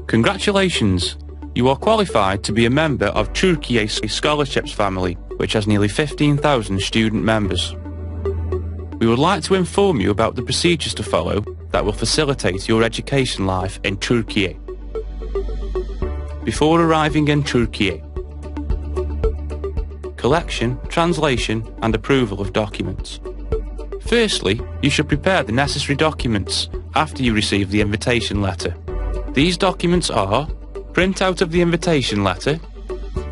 Congratulations! You are qualified to be a member of Turkiye Scholarships family, which has nearly 15,000 student members. We would like to inform you about the procedures to follow that will facilitate your education life in Turkey. Before arriving in Turkey: collection, translation and approval of documents. Firstly, you should prepare the necessary documents after you receive the invitation letter. These documents are printout of the invitation letter,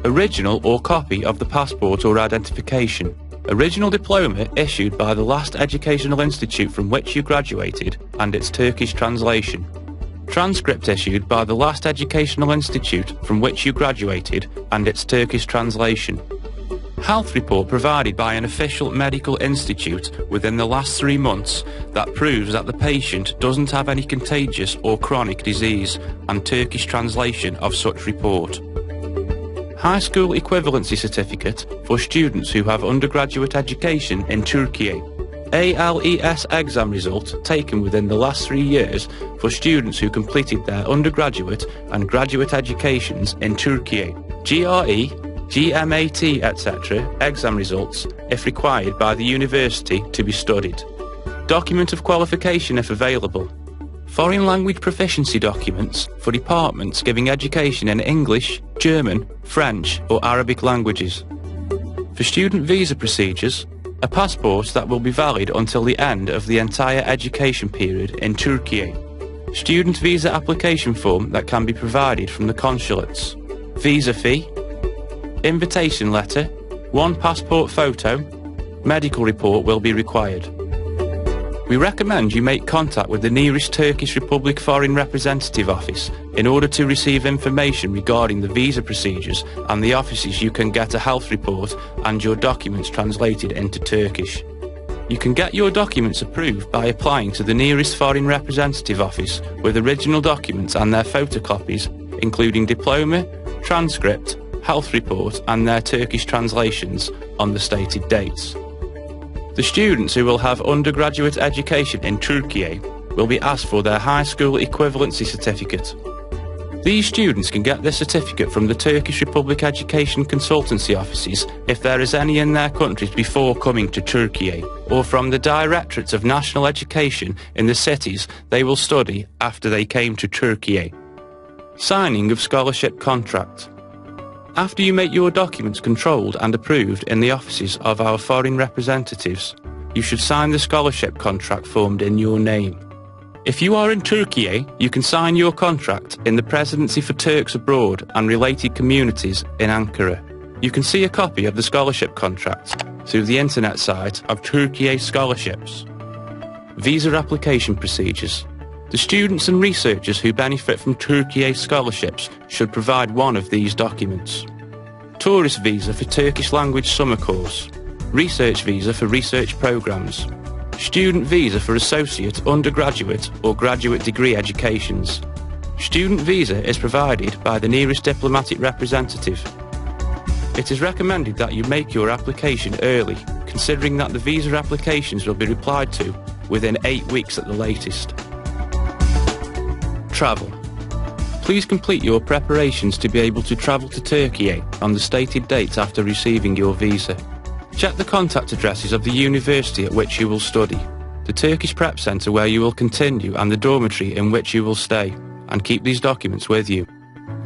original or copy of the passport or identification, original diploma issued by the last educational institute from which you graduated and its Turkish translation, transcript issued by the last educational institute from which you graduated and its Turkish translation, health report provided by an official medical institute within the last 3 months that proves that the patient doesn't have any contagious or chronic disease, and Turkish translation of such report. High school equivalency certificate for students who have undergraduate education in Turkey. ALES exam result taken within the last 3 years for students who completed their undergraduate and graduate educations in Turkey. GRE, GMAT, etc. exam results, if required by the university to be studied. Document of qualification if available. Foreign language proficiency documents for departments giving education in English, German, French or Arabic languages. For student visa procedures, a passport that will be valid until the end of the entire education period in Turkey. Student visa application form that can be provided from the consulates. Visa fee. Invitation letter, 1 passport photo, medical report will be required. We recommend you make contact with the nearest Turkish Republic Foreign Representative Office in order to receive information regarding the visa procedures and the offices you can get a health report and your documents translated into Turkish. You can get your documents approved by applying to the nearest Foreign Representative Office with original documents and their photocopies, including diploma, transcript, health report and their Turkish translations on the stated dates. The students who will have undergraduate education in Turkey will be asked for their high school equivalency certificate. These students can get this certificate from the Turkish Republic Education Consultancy offices if there is any in their countries before coming to Turkey, or from the Directorates of National Education in the cities they will study after they came to Turkey. Signing of scholarship contract. After you make your documents controlled and approved in the offices of our foreign representatives, you should sign the scholarship contract formed in your name. If you are in Turkey, you can sign your contract in the Presidency for Turks Abroad and related communities in Ankara. You can see a copy of the scholarship contract through the internet site of Turkiye Scholarships. Visa application procedures. The students and researchers who benefit from Turkiye scholarships should provide one of these documents. Tourist visa for Turkish language summer course. Research visa for research programs. Student visa for associate, undergraduate or graduate degree educations. Student visa is provided by the nearest diplomatic representative. It is recommended that you make your application early, considering that the visa applications will be replied to within 8 weeks at the latest. Travel. Please complete your preparations to be able to travel to Turkey on the stated dates after receiving your visa. Check the contact addresses of the university at which you will study, the Turkish prep centre where you will continue and the dormitory in which you will stay, and keep these documents with you.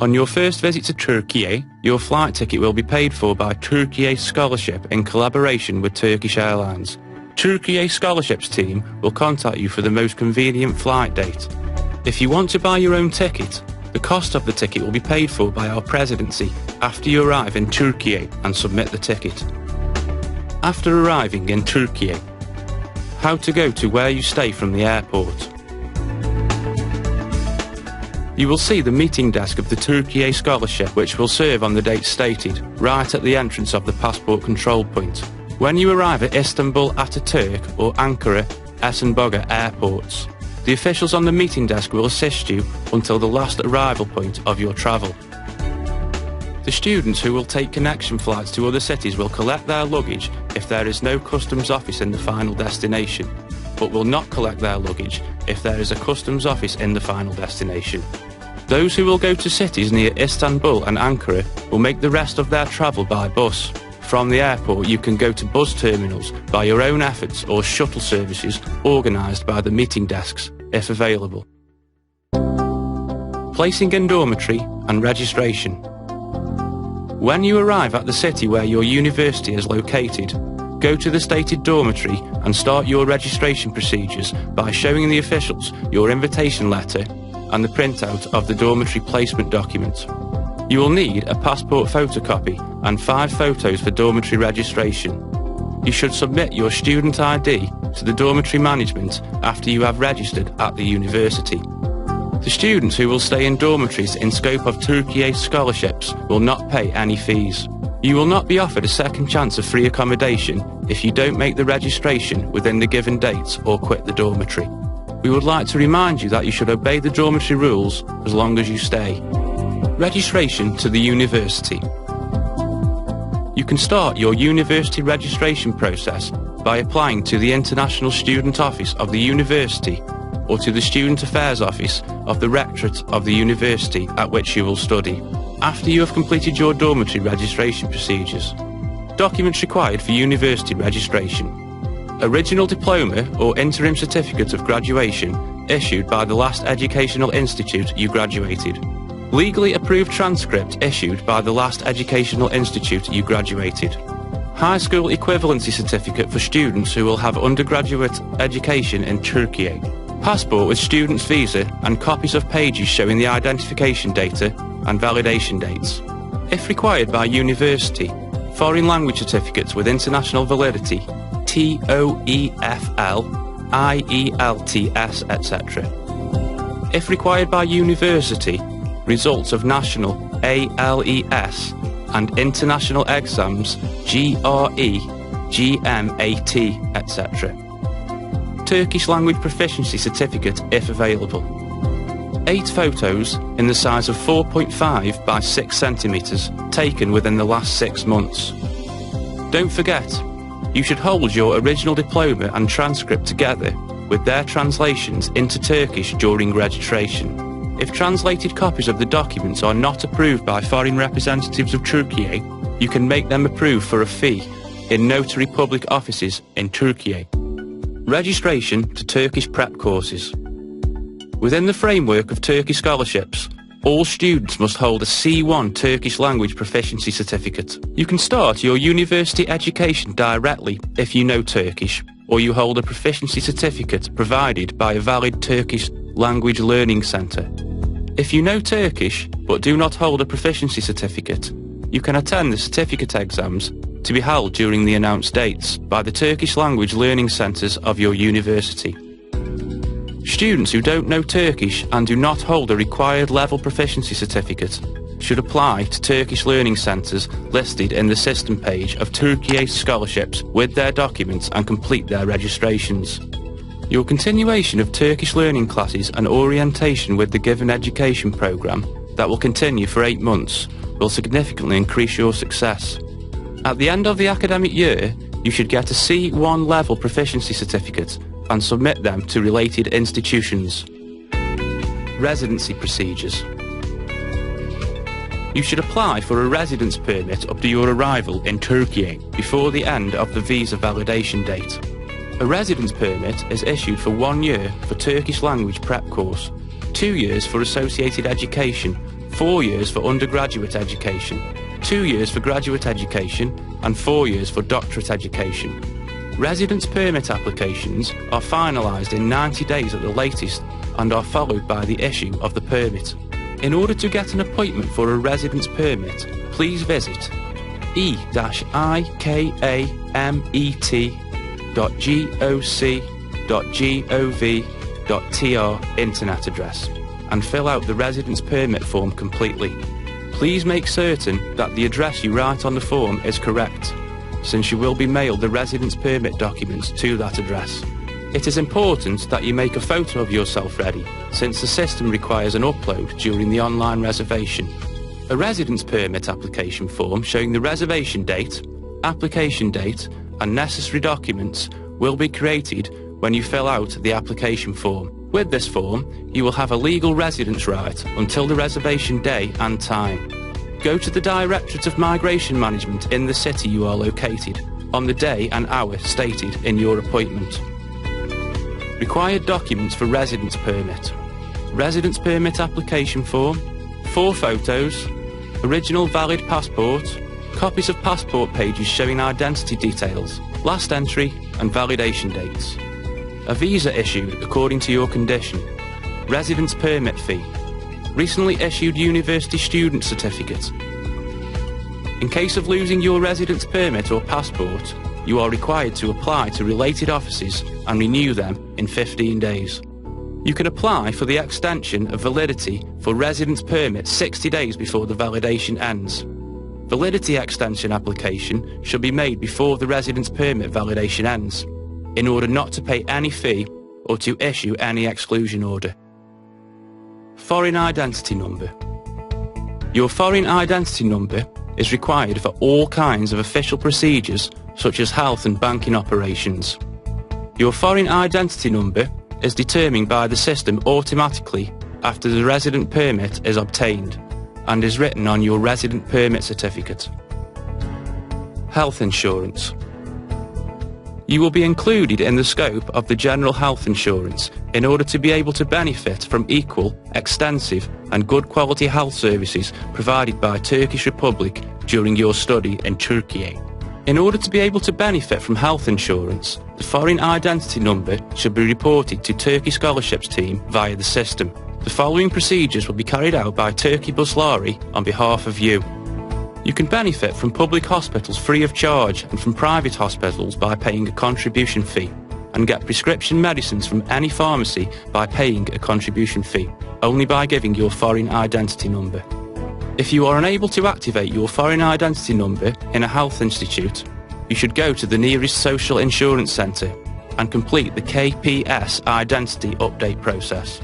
On your first visit to Turkey, your flight ticket will be paid for by Turkiye Scholarship in collaboration with Turkish Airlines. Turkiye Scholarships team will contact you for the most convenient flight date. If you want to buy your own ticket, the cost of the ticket will be paid for by our presidency after you arrive in Turkey and submit the ticket. After arriving in Turkey, how to go to where you stay from the airport. You will see the meeting desk of the Turkiye Scholarship, which will serve on the date stated, right at the entrance of the passport control point. When you arrive at Istanbul Ataturk or Ankara Esenboga airports, the officials on the meeting desk will assist you until the last arrival point of your travel. The students who will take connection flights to other cities will collect their luggage if there is no customs office in the final destination, but will not collect their luggage if there is a customs office in the final destination. Those who will go to cities near Istanbul and Ankara will make the rest of their travel by bus. From the airport you can go to bus terminals by your own efforts or shuttle services organised by the meeting desks, if available. Placing in dormitory and registration. When you arrive at the city where your university is located, go to the stated dormitory and start your registration procedures by showing the officials your invitation letter and the printout of the dormitory placement document. You will need a passport photocopy and 5 photos for dormitory registration. You should submit your student ID to the dormitory management after you have registered at the university. The students who will stay in dormitories in scope of Turkey scholarships will not pay any fees. You will not be offered a second chance of free accommodation if you don't make the registration within the given dates or quit the dormitory. We would like to remind you that you should obey the dormitory rules as long as you stay. Registration to the university. You can start your university registration process by applying to the International Student Office of the university or to the Student Affairs Office of the Rectorate of the university at which you will study. After you have completed your dormitory registration procedures. Documents required for university registration. Original diploma or interim certificate of graduation issued by the last educational institute you graduated. Legally approved transcript issued by the last educational institute you graduated. High school equivalency certificate for students who will have undergraduate education in Turkey. Passport with student's visa and copies of pages showing the identification data and validation dates. If required by university, foreign language certificates with international validity, TOEFL, IELTS, etc. If required by university, results of national ALES and international exams GRE, GMAT, etc. Turkish language proficiency certificate if available. 8 photos in the size of 4.5 by 6 centimetres taken within the last 6 months. Don't forget, you should hold your original diploma and transcript together with their translations into Turkish during registration. If translated copies of the documents are not approved by foreign representatives of Turkey, you can make them approved for a fee in notary public offices in Turkey. Registration to Turkish prep courses. Within the framework of Turkish scholarships, all students must hold a C1 Turkish language proficiency certificate. You can start your university education directly if you know Turkish, or you hold a proficiency certificate provided by a valid Turkish language learning centre. If you know Turkish but do not hold a proficiency certificate, you can attend the certificate exams to be held during the announced dates by the Turkish language learning centres of your university. Students who don't know Turkish and do not hold a required level proficiency certificate should apply to Turkish learning centres listed in the system page of Turkey scholarships with their documents and complete their registrations. Your continuation of Turkish learning classes and orientation with the given education programme that will continue for 8 months will significantly increase your success. At the end of the academic year, you should get a C1 level proficiency certificate and submit them to related institutions. Residency procedures. You should apply for a residence permit up to your arrival in Turkey before the end of the visa validation date. A residence permit is issued for 1 year for Turkish language prep course, 2 years for associated education, 4 years for undergraduate education, 2 years for graduate education and 4 years for doctorate education. Residence permit applications are finalised in 90 days at the latest and are followed by the issue of the permit. In order to get an appointment for a residence permit, please visit e-ikamet.goc.gov.tr internet address and fill out the residence permit form completely. Please make certain that the address you write on the form is correct, since you will be mailed the residence permit documents to that address. It is important that you make a photo of yourself ready, since the system requires an upload during the online reservation. A residence permit application form showing the reservation date, application date and necessary documents will be created when you fill out the application form. With this form, you will have a legal residence right until the reservation day and time. Go to the Directorate of Migration Management in the city you are located on the day and hour stated in your appointment. Required documents for residence permit. Residence permit application form, 4 photos, original valid passport, copies of passport pages showing identity details, last entry and validation dates. A visa issued according to your condition. Residence permit fee. Recently issued university student certificate. In case of losing your residence permit or passport, you are required to apply to related offices and renew them in 15 days. You can apply for the extension of validity for residence permit 60 days before the validation ends. Validity extension application should be made before the residence permit validation ends, in order not to pay any fee or to issue any exclusion order. Foreign identity number. Your foreign identity number is required for all kinds of official procedures such as health and banking operations. Your foreign identity number is determined by the system automatically after the resident permit is obtained and is written on your resident permit certificate. Health insurance. You will be included in the scope of the general health insurance in order to be able to benefit from equal, extensive and good quality health services provided by Turkish Republic during your study in Turkey. In order to be able to benefit from health insurance, the foreign identity number should be reported to Turkey Scholarships team via the system. The following procedures will be carried out by Turkey Buslari on behalf of you. You can benefit from public hospitals free of charge and from private hospitals by paying a contribution fee, and get prescription medicines from any pharmacy by paying a contribution fee, only by giving your foreign identity number. If you are unable to activate your foreign identity number in a health institute, you should go to the nearest social insurance centre and complete the KPS identity update process.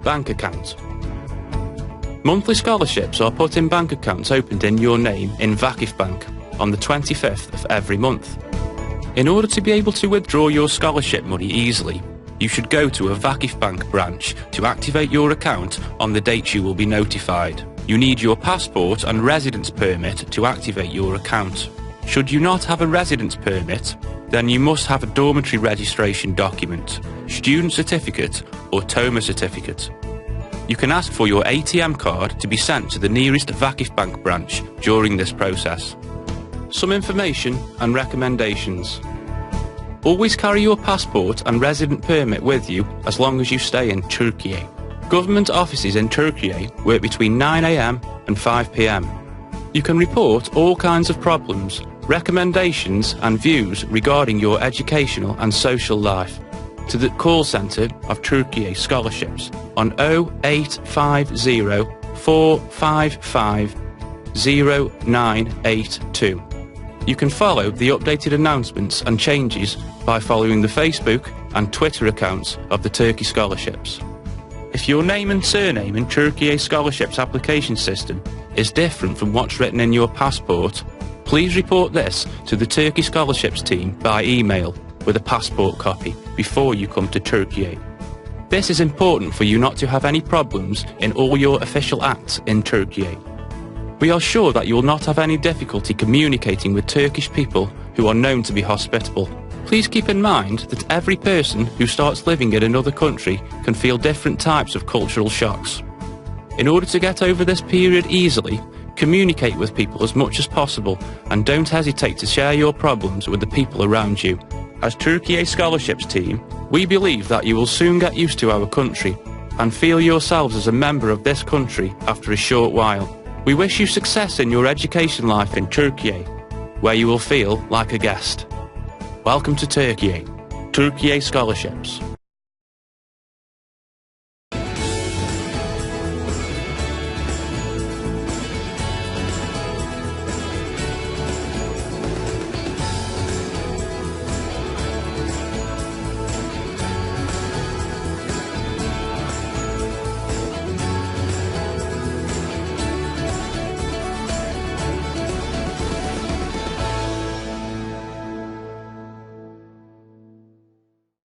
Bank account. Monthly scholarships are put in bank accounts opened in your name in Vakif Bank on the 25th of every month. In order to be able to withdraw your scholarship money easily, you should go to a Vakif Bank branch to activate your account on the date you will be notified. You need your passport and residence permit to activate your account. Should you not have a residence permit, then you must have a dormitory registration document, student certificate or TOMA certificate. You can ask for your ATM card to be sent to the nearest Vakif Bank branch during this process. Some information and recommendations. Always carry your passport and resident permit with you as long as you stay in Turkey. Government offices in Turkey work between 9 AM and 5 PM. You can report all kinds of problems, recommendations and views regarding your educational and social life to the call centre of Turkey Scholarships on 0850 455 0982. You can follow the updated announcements and changes by following the Facebook and Twitter accounts of the Turkish Scholarships. If your name and surname in Turkey Scholarships application system is different from what's written in your passport, please report this to the Turkish Scholarships team by email with a passport copy before you come to Turkey. This is important for you not to have any problems in all your official acts in Turkey. We are sure that you will not have any difficulty communicating with Turkish people who are known to be hospitable. Please keep in mind that every person who starts living in another country can feel different types of cultural shocks. In order to get over this period easily, communicate with people as much as possible and don't hesitate to share your problems with the people around you. As Turkey Scholarships team, we believe that you will soon get used to our country and feel yourselves as a member of this country after a short while. We wish you success in your education life in Turkey, where you will feel like a guest. Welcome to Turkey. Turkey Scholarships.